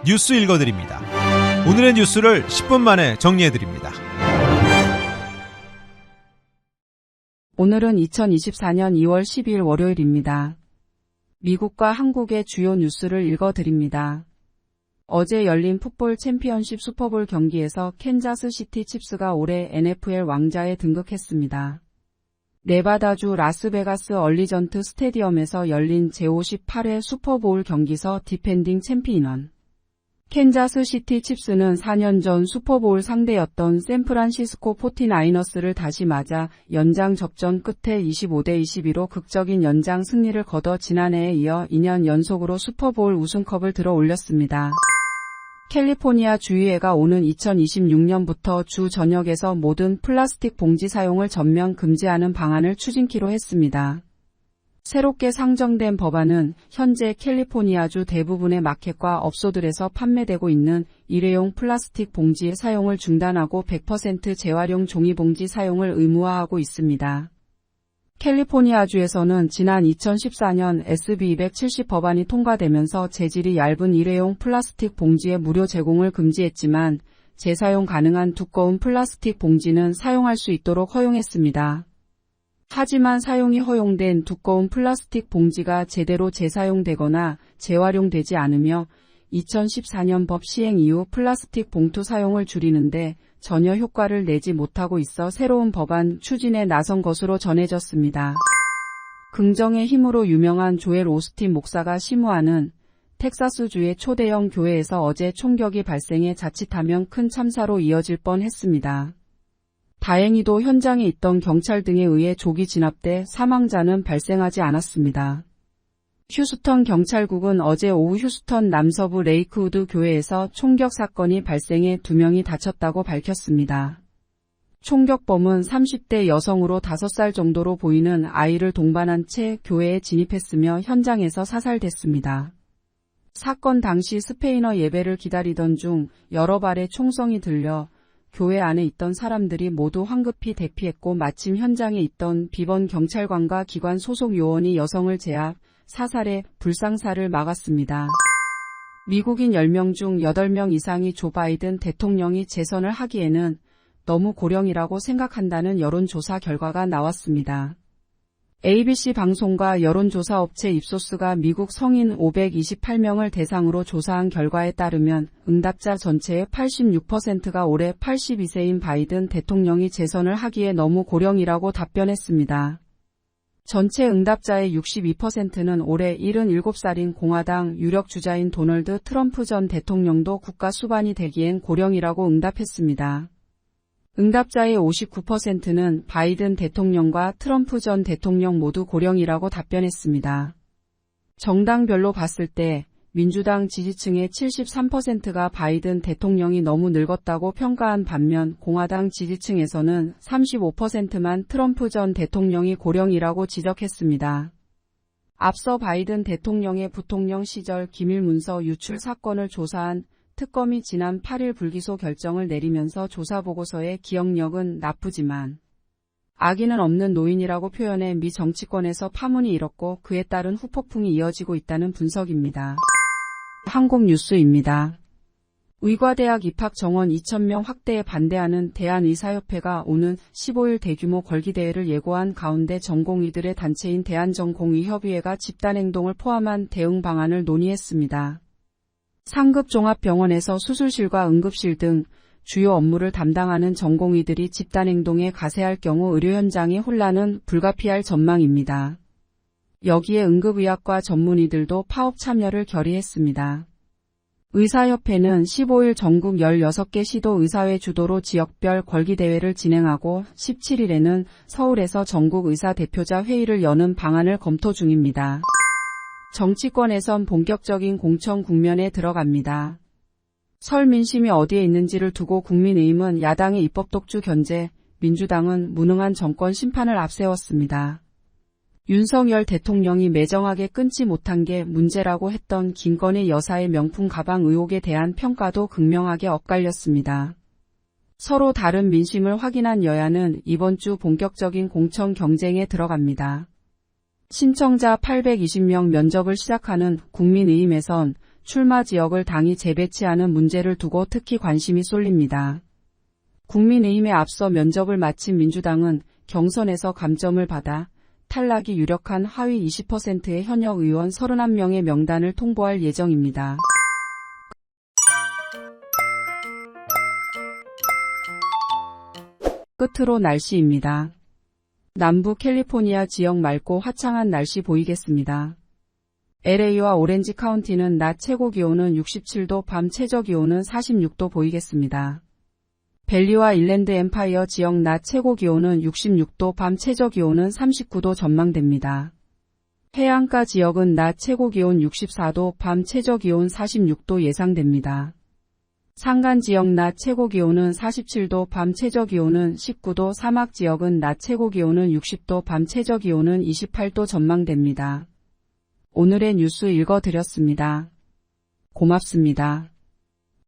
뉴스 읽어드립니다. 오늘의 뉴스를 10분 만에 정리해드립니다. 오늘은 2024년 2월 12일 월요일입니다. 미국과 한국의 주요 뉴스를 읽어드립니다. 어제 열린 풋볼 챔피언십 슈퍼볼 경기에서 캔자스 시티 칩스가 올해 NFL 왕자에 등극했습니다. 네바다주 라스베가스 얼리전트 스테디엄에서 열린 제58회 슈퍼볼 경기서 디펜딩 챔피언 캔자스 시티 칩스는 4년 전 슈퍼볼 상대였던 샌프란시스코 49어스를 다시 맞아 연장 접전 끝에 25대22로 극적인 연장 승리를 거둬 지난해에 이어 2년 연속으로 슈퍼볼 우승컵을 들어 올렸습니다. 캘리포니아 주의회가 오는 2026년부터 주 전역에서 모든 플라스틱 봉지 사용을 전면 금지하는 방안을 추진키로 했습니다. 새롭게 상정된 법안은 현재 캘리포니아주 대부분의 마켓과 업소들에서 판매되고 있는 일회용 플라스틱 봉지의 사용을 중단하고 100% 재활용 종이봉지 사용을 의무화하고 있습니다. 캘리포니아주에서는 지난 2014년 SB 270 법안이 통과되면서 재질이 얇은 일회용 플라스틱 봉지의 무료 제공을 금지했지만 재사용 가능한 두꺼운 플라스틱 봉지는 사용할 수 있도록 허용했습니다. 하지만 사용이 허용된 두꺼운 플라스틱 봉지가 제대로 재사용되거나 재활용되지 않으며 2014년 법 시행 이후 플라스틱 봉투 사용을 줄이는데 전혀 효과를 내지 못하고 있어 새로운 법안 추진에 나선 것으로 전해졌습니다. 긍정의 힘으로 유명한 조엘 오스틴 목사가 심우하는 텍사스주의 초대형 교회에서 어제 총격이 발생해 자칫하면 큰 참사로 이어질 뻔했습니다. 다행히도 현장에 있던 경찰 등에 의해 조기 진압돼 사망자는 발생하지 않았습니다. 휴스턴 경찰국은 어제 오후 휴스턴 남서부 레이크우드 교회에서 총격 사건이 발생해 2명이 다쳤다고 밝혔습니다. 총격범은 30대 여성으로 5살 정도로 보이는 아이를 동반한 채 교회에 진입했으며 현장에서 사살됐습니다. 사건 당시 스페인어 예배를 기다리던 중 여러 발의 총성이 들려 교회 안에 있던 사람들이 모두 황급히 대피했고 마침 현장에 있던 비번 경찰관과 기관 소속 요원이 여성을 제압, 사살해 불상사를 막았습니다. 미국인 10명 중 8명 이상이 조 바이든 대통령이 재선을 하기에는 너무 고령이라고 생각한다는 여론조사 결과가 나왔습니다. ABC 방송과 여론조사 업체 입소스가 미국 성인 528명을 대상으로 조사한 결과에 따르면 응답자 전체의 86%가 올해 82세인 바이든 대통령이 재선을 하기에 너무 고령이라고 답변했습니다. 전체 응답자의 62%는 올해 77살인 공화당 유력 주자인 도널드 트럼프 전 대통령도 국가 수반이 되기엔 고령이라고 응답했습니다. 응답자의 59%는 바이든 대통령과 트럼프 전 대통령 모두 고령이라고 답변했습니다. 정당별로 봤을 때 민주당 지지층의 73%가 바이든 대통령이 너무 늙었다고 평가한 반면 공화당 지지층에서는 35%만 트럼프 전 대통령이 고령이라고 지적했습니다. 앞서 바이든 대통령의 부통령 시절 기밀 문서 유출 사건을 조사한 특검이 지난 8일 불기소 결정을 내리면서 조사보고서의 기억력은 나쁘지만 악의는 없는 노인이라고 표현해 미 정치권에서 파문이 일었고 그에 따른 후폭풍이 이어지고 있다는 분석입니다. 한국 뉴스입니다. 의과대학 입학 정원 2,000명 확대에 반대하는 대한의사협회가 오는 15일 대규모 걸기대회를 예고한 가운데 전공의들의 단체인 대한전공의협의회가 집단행동을 포함한 대응 방안을 논의했습니다. 상급 종합병원에서 수술실과 응급실 등 주요 업무를 담당하는 전공의들이 집단행동에 가세할 경우 의료 현장의 혼란은 불가피할 전망입니다. 여기에 응급의학과 전문의들도 파업 참여를 결의했습니다. 의사협회는 15일 전국 16개 시도 의사회 주도로 지역별 걸기대회를 진행하고 17일에는 서울에서 전국 의사 대표자 회의를 여는 방안을 검토 중입니다. 정치권에선 본격적인 공천 국면에 들어갑니다. 설 민심이 어디에 있는지를 두고 국민의힘은 야당의 입법 독주 견제, 민주당은 무능한 정권 심판을 앞세웠습니다. 윤석열 대통령이 매정하게 끊지 못한 게 문제라고 했던 김건희 여사의 명품 가방 의혹에 대한 평가도 극명하게 엇갈렸습니다. 서로 다른 민심을 확인한 여야는 이번 주 본격적인 공천 경쟁에 들어갑니다. 신청자 820명 면접을 시작하는 국민의힘에선 출마 지역을 당이 재배치하는 문제를 두고 특히 관심이 쏠립니다. 국민의힘에 앞서 면접을 마친 민주당은 경선에서 감점을 받아 탈락이 유력한 하위 20%의 현역 의원 31명의 명단을 통보할 예정입니다. 끝으로 날씨입니다. 남부 캘리포니아 지역 맑고 화창한 날씨 보이겠습니다. LA와 오렌지 카운티는 낮 최고 기온은 67도, 밤 최저 기온은 46도 보이겠습니다. 밸리와 인랜드 엠파이어 지역 낮 최고 기온은 66도, 밤 최저 기온은 39도 전망됩니다. 해안가 지역은 낮 최고 기온 64도, 밤 최저 기온 46도 예상됩니다. 산간 지역 낮 최고 기온은 47도, 밤 최저 기온은 19도, 사막 지역은 낮 최고 기온은 60도, 밤 최저 기온은 28도 전망됩니다. 오늘의 뉴스 읽어드렸습니다. 고맙습니다.